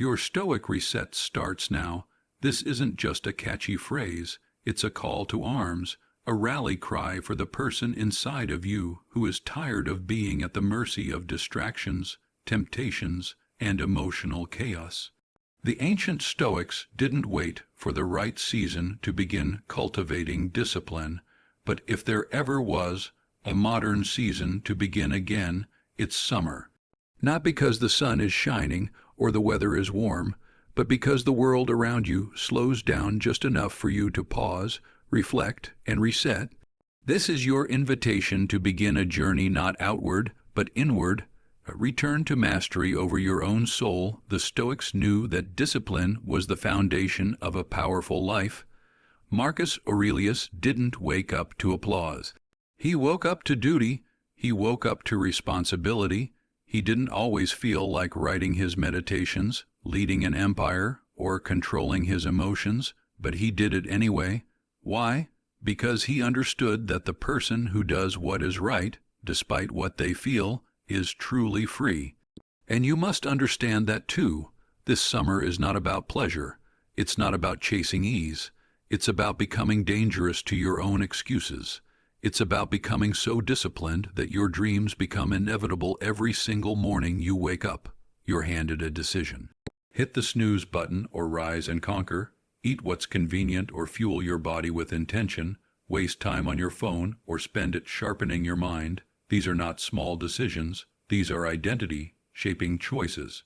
Your Stoic reset starts now. This isn't just a catchy phrase, it's a call to arms, a rally cry for the person inside of you who is tired of being at the mercy of distractions, temptations, and emotional chaos. The ancient Stoics didn't wait for the right season to begin cultivating discipline, but if there ever was a modern season to begin again, it's summer. Not because the sun is shining or the weather is warm, but because the world around you slows down just enough for you to pause, reflect, and reset. This is your invitation to begin a journey not outward, but inward. Return to mastery over your own soul. The Stoics knew that discipline was the foundation of a powerful life. Marcus Aurelius didn't wake up to applause. He woke up to duty. He woke up to responsibility. He didn't always feel like writing his meditations, leading an empire, or controlling his emotions, but he did it anyway. Why? Because he understood that the person who does what is right, despite what they feel, is truly free. And you must understand that too. This summer is not about pleasure. It's not about chasing ease. It's about becoming dangerous to your own excuses. It's about becoming so disciplined that your dreams become inevitable every single morning you wake up. You're handed a decision. Hit the snooze button or rise and conquer. Eat what's convenient or fuel your body with intention. Waste time on your phone or spend it sharpening your mind. These are not small decisions. These are identity-shaping choices.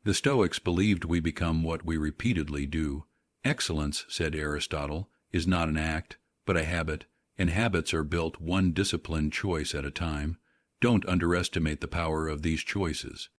The Stoics believed we become what we repeatedly do. Excellence, said Aristotle, is not an act, but a habit, and habits are built one disciplined choice at a time. Don't underestimate the power of these choices.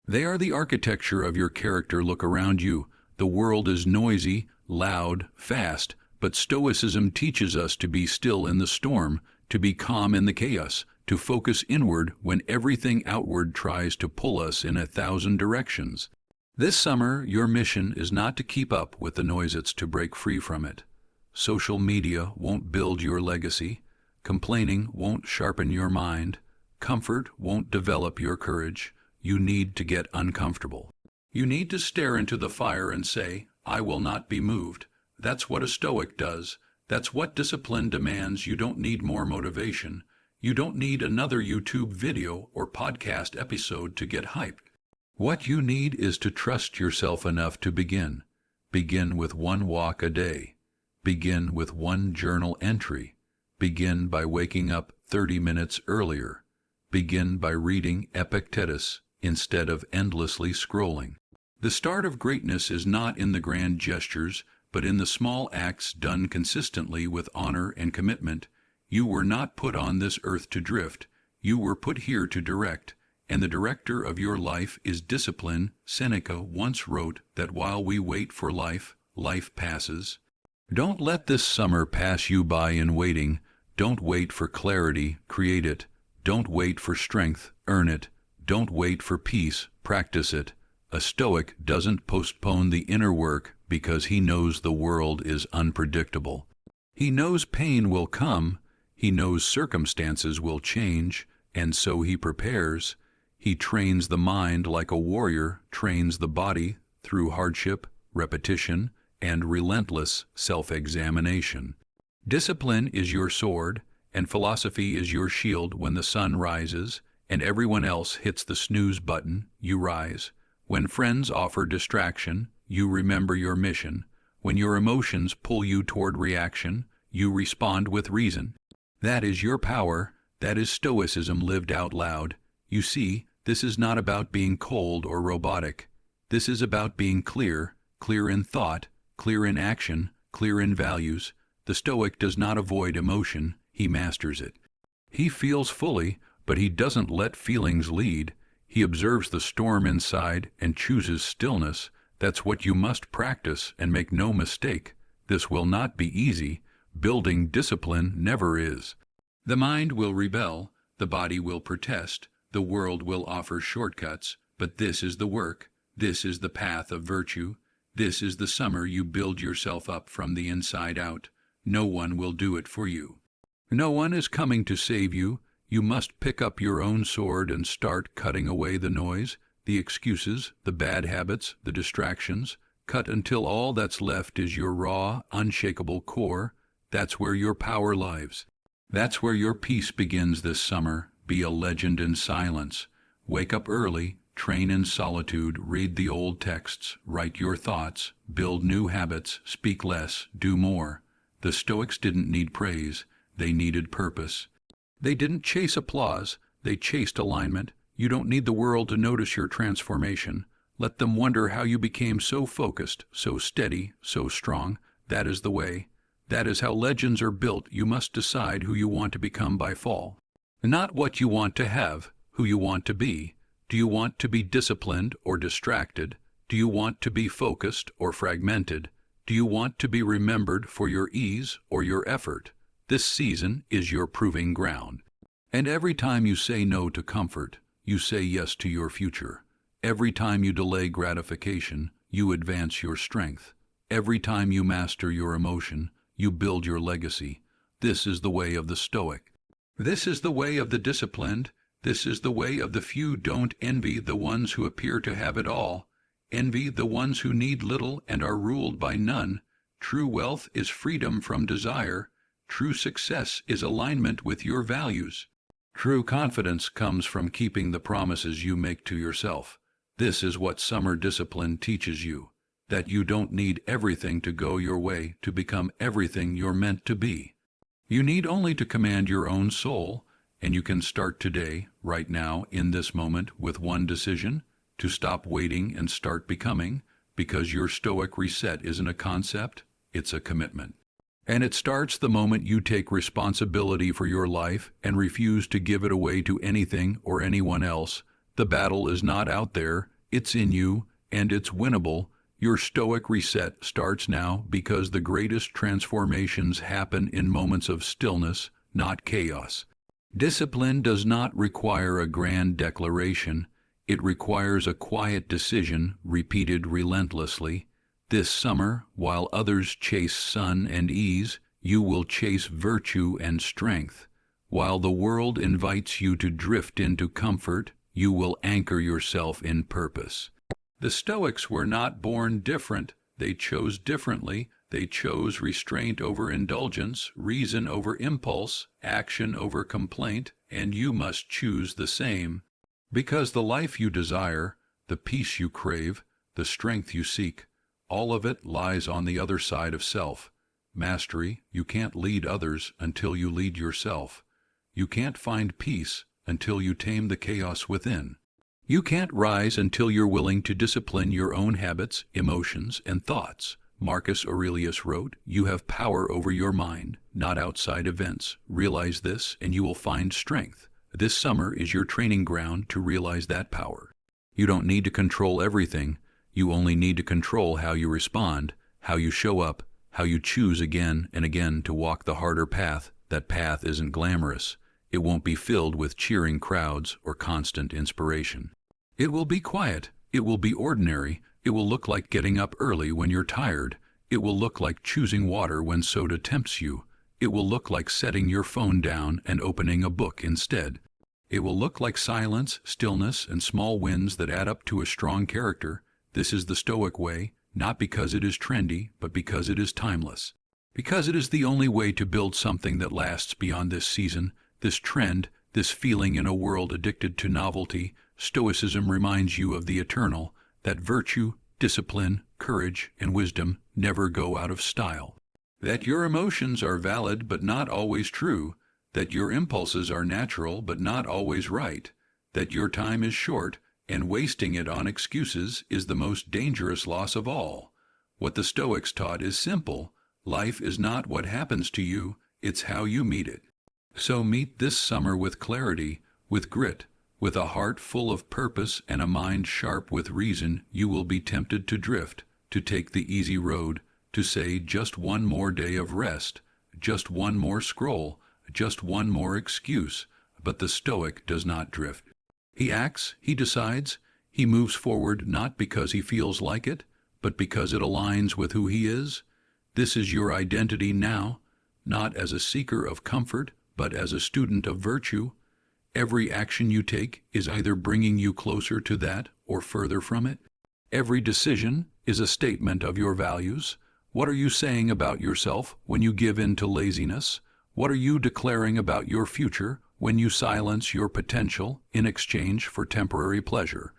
They are the architecture of your character. Look around you. The world is noisy, loud, fast, but Stoicism teaches us to be still in the storm, to be calm in the chaos, to focus inward when everything outward tries to pull us in 1,000 directions. This summer, your mission is not to keep up with the noise, it's to break free from it. Social media won't build your legacy. Complaining won't sharpen your mind. Comfort won't develop your courage. You need to get uncomfortable. You need to stare into the fire and say, I will not be moved. That's what a Stoic does. That's what discipline demands. You don't need more motivation. You don't need another YouTube video or podcast episode to get hyped. What you need is to trust yourself enough to begin. Begin with one walk a day. Begin with one journal entry. Begin by waking up 30 minutes earlier. Begin by reading Epictetus instead of endlessly scrolling. The start of greatness is not in the grand gestures, but in the small acts done consistently with honor and commitment. You were not put on this earth to drift. You were put here to direct, and the director of your life is discipline. Seneca once wrote that while we wait for life, life passes. Don't let this summer pass you by in waiting. Don't wait for clarity, create it. Don't wait for strength, earn it. Don't wait for peace, practice it. A Stoic doesn't postpone the inner work because he knows the world is unpredictable. He knows pain will come. He knows circumstances will change, and so he prepares. He trains the mind like a warrior trains the body through hardship, repetition, and relentless self-examination. Discipline is your sword, and philosophy is your shield. When the sun rises and everyone else hits the snooze button, you rise. When friends offer distraction, you remember your mission. When your emotions pull you toward reaction, you respond with reason. That is your power. That is Stoicism lived out loud. You see, this is not about being cold or robotic. This is about being clear, clear in thought, clear in action, clear in values. The Stoic does not avoid emotion, he masters it. He feels fully, but he doesn't let feelings lead. He observes the storm inside and chooses stillness. That's what you must practice, and make no mistake. This will not be easy. Building discipline never is. The mind will rebel, the body will protest, the world will offer shortcuts, but this is the work. This is the path of virtue. This is the summer you build yourself up from the inside out. No one will do it for you. No one is coming to save you. You must pick up your own sword and start cutting away the noise. the excuses, the bad habits, the distractions. Cut until all that's left is your raw, unshakable core. That's where your power lies. That's where your peace begins this summer. Be a legend in silence. Wake up early, train in solitude, read the old texts, write your thoughts, build new habits, speak less, do more. The Stoics didn't need praise, they needed purpose. They didn't chase applause, they chased alignment. You don't need the world to notice your transformation. Let them wonder how you became so focused, so steady, so strong. That is the way. That is how legends are built. You must decide who you want to become by fall. Not what you want to have, who you want to be. Do you want to be disciplined or distracted? Do you want to be focused or fragmented? Do you want to be remembered for your ease or your effort? This season is your proving ground. And every time you say no to comfort, you say yes to your future. Every time you delay gratification, you advance your strength. Every time you master your emotion, you build your legacy. This is the way of the Stoic. This is the way of the disciplined. This is the way of the few. Don't envy the ones who appear to have it all. Envy the ones who need little and are ruled by none. True wealth is freedom from desire. True success is alignment with your values. True confidence comes from keeping the promises you make to yourself. This is what summer discipline teaches you, that you don't need everything to go your way to become everything you're meant to be. You need only to command your own soul, and you can start today, right now, in this moment, with one decision, to stop waiting and start becoming, because your Stoic reset isn't a concept, it's a commitment. And it starts the moment you take responsibility for your life and refuse to give it away to anything or anyone else. The battle is not out there, it's in you, and it's winnable. Your Stoic reset starts now because the greatest transformations happen in moments of stillness, not chaos. Discipline does not require a grand declaration. It requires a quiet decision repeated relentlessly. This summer, while others chase sun and ease, you will chase virtue and strength. While the world invites you to drift into comfort, you will anchor yourself in purpose. The Stoics were not born different. They chose differently. They chose restraint over indulgence, reason over impulse, action over complaint, and you must choose the same. Because the life you desire, the peace you crave, the strength you seek, all of it lies on the other side of self. Mastery, you can't lead others until you lead yourself. You can't find peace until you tame the chaos within. You can't rise until you're willing to discipline your own habits, emotions, and thoughts. Marcus Aurelius wrote, "You have power over your mind, not outside events. Realize this, and you will find strength." This summer is your training ground to realize that power. You don't need to control everything. You only need to control how you respond, how you show up, how you choose again and again to walk the harder path. That path isn't glamorous. It won't be filled with cheering crowds or constant inspiration. It will be quiet. It will be ordinary. It will look like getting up early when you're tired. It will look like choosing water when soda tempts you. It will look like setting your phone down and opening a book instead. It will look like silence, stillness, and small wins that add up to a strong character. This is the Stoic way, not because it is trendy, but because it is timeless. Because it is the only way to build something that lasts beyond this season, this trend, this feeling in a world addicted to novelty. Stoicism reminds you of the eternal, that virtue, discipline, courage, and wisdom never go out of style. That your emotions are valid but not always true. That your impulses are natural but not always right. That your time is short, and wasting it on excuses is the most dangerous loss of all. What the Stoics taught is simple. Life is not what happens to you, it's how you meet it. So meet this summer with clarity, with grit, with a heart full of purpose and a mind sharp with reason. You will be tempted to drift, to take the easy road, to say just one more day of rest, just one more scroll, just one more excuse. But the Stoic does not drift. He acts, he decides, he moves forward not because he feels like it, but because it aligns with who he is. This is your identity now, not as a seeker of comfort, but as a student of virtue. Every action you take is either bringing you closer to that or further from it. Every decision is a statement of your values. What are you saying about yourself when you give in to laziness? What are you declaring about your future when you silence your potential in exchange for temporary pleasure?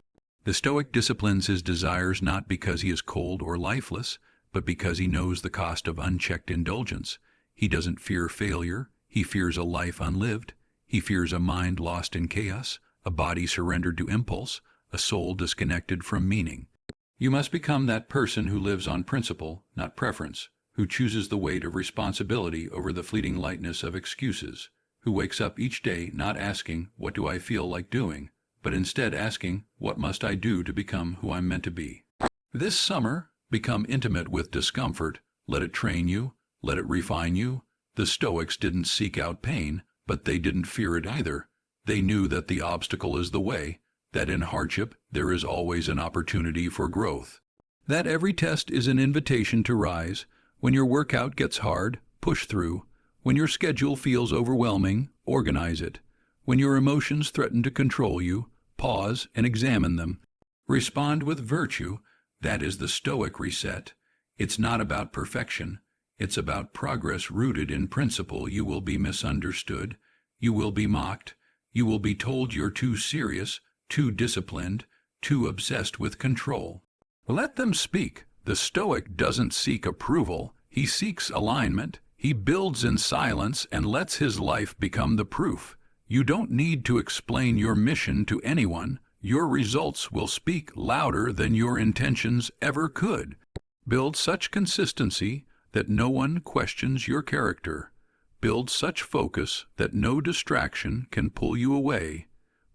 The Stoic disciplines his desires not because he is cold or lifeless, but because he knows the cost of unchecked indulgence. He doesn't fear failure. He fears a life unlived. He fears a mind lost in chaos, a body surrendered to impulse, a soul disconnected from meaning. You must become that person who lives on principle, not preference, who chooses the weight of responsibility over the fleeting lightness of excuses, who wakes up each day not asking, "What do I feel like doing?" but instead asking, "What must I do to become who I'm meant to be?" This summer, become intimate with discomfort. Let it train you. Let it refine you. The Stoics didn't seek out pain, but they didn't fear it either. They knew that the obstacle is the way, that in hardship there is always an opportunity for growth, that every test is an invitation to rise. When your workout gets hard, push through. When your schedule feels overwhelming, organize it. When your emotions threaten to control you, pause and examine them. Respond with virtue. That is the Stoic reset. It's not about perfection. It's about progress rooted in principle. You will be misunderstood. You will be mocked. You will be told you're too serious, too disciplined, too obsessed with control. Let them speak. The Stoic doesn't seek approval. He seeks alignment. He builds in silence and lets his life become the proof. You don't need to explain your mission to anyone. Your results will speak louder than your intentions ever could. Build such consistency that no one questions your character. Build such focus that no distraction can pull you away.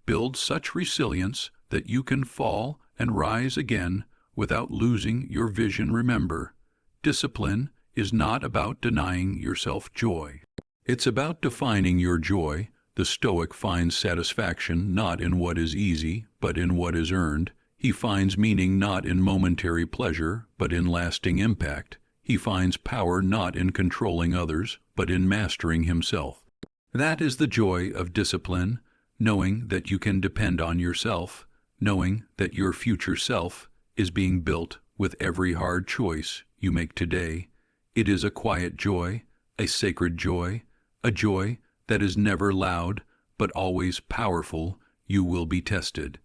Build such resilience that you can fall and rise again without losing your vision. Remember, discipline is not about denying yourself joy. It's about defining your joy. The Stoic finds satisfaction not in what is easy, but in what is earned. He finds meaning not in momentary pleasure, but in lasting impact. He finds power not in controlling others, but in mastering himself. That is the joy of discipline, knowing that you can depend on yourself, knowing that your future self is being built with every hard choice you make today. It is a quiet joy, a sacred joy, a joy that is never loud, but always powerful. You will be tested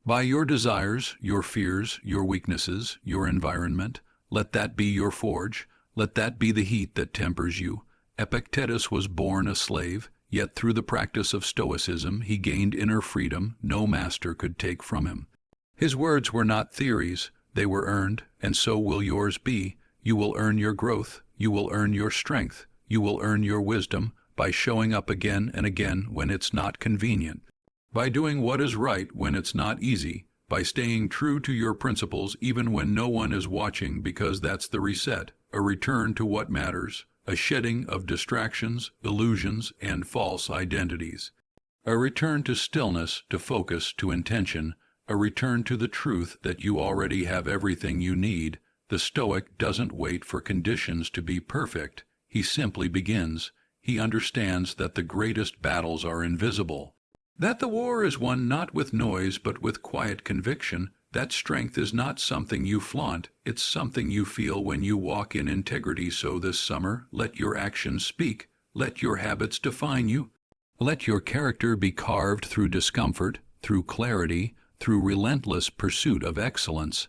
by your desires, your fears, your weaknesses, your environment. Let that be your forge. Let that be the heat that tempers you. Epictetus was born a slave, yet through the practice of Stoicism he gained inner freedom no master could take from him. His words were not theories, they were earned, and so will yours be. You will earn your growth, you will earn your strength, you will earn your wisdom by showing up again and again when it's not convenient, by doing what is right when it's not easy, by staying true to your principles even when no one is watching, because that's the reset, a return to what matters, a shedding of distractions, illusions, and false identities, a return to stillness, to focus, to intention, a return to the truth that you already have everything you need. The Stoic doesn't wait for conditions to be perfect. He simply begins. He understands that the greatest battles are invisible, that the war is won not with noise but with quiet conviction, that strength is not something you flaunt, it's something you feel when you walk in integrity. So this summer, let your actions speak, let your habits define you, let your character be carved through discomfort, through clarity, through relentless pursuit of excellence.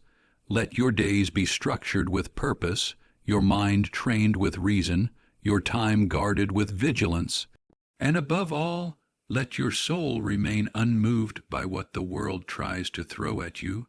Let your days be structured with purpose, your mind trained with reason, your time guarded with vigilance, and above all, let your soul remain unmoved by what the world tries to throw at you,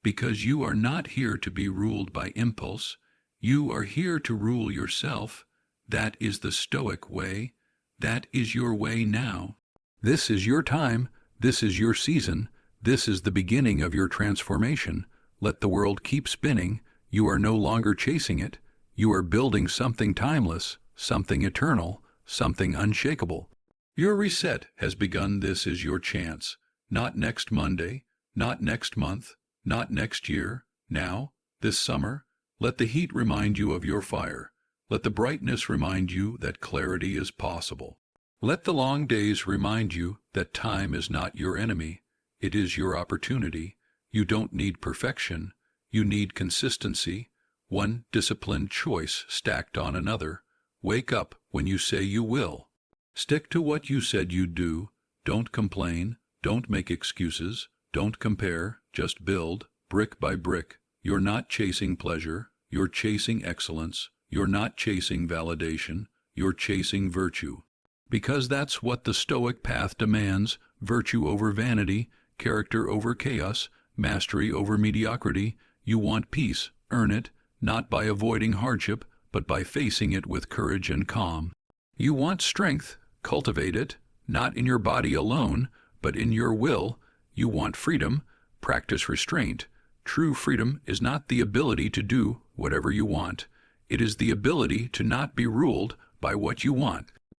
because you are not here to be ruled by impulse. You are here to rule yourself. That is the Stoic way. That is your way now. This is your time. This is your season. This is the beginning of your transformation. Let the world keep spinning. You are no longer chasing it. You are building something timeless, something eternal, something unshakable. Your reset has begun. This is your chance. Not next Monday, not next month, not next year. Now, this summer, let the heat remind you of your fire. Let the brightness remind you that clarity is possible. Let the long days remind you that time is not your enemy. It is your opportunity. You don't need perfection. You need consistency, one disciplined choice stacked on another. Wake up when you say you will. Stick to what you said you'd do. Don't complain. Don't make excuses. Don't compare. Just build, brick by brick. You're not chasing pleasure. You're chasing excellence. You're not chasing validation. You're chasing virtue. Because that's what the Stoic path demands: virtue over vanity, character over chaos, mastery over mediocrity. You want peace, earn it, not by avoiding hardship, but by facing it with courage and calm. You want strength, cultivate it, not in your body alone, but in your will. You want freedom, practice restraint. True freedom is not the ability to do whatever you want. It is the ability to not be ruled by what you want.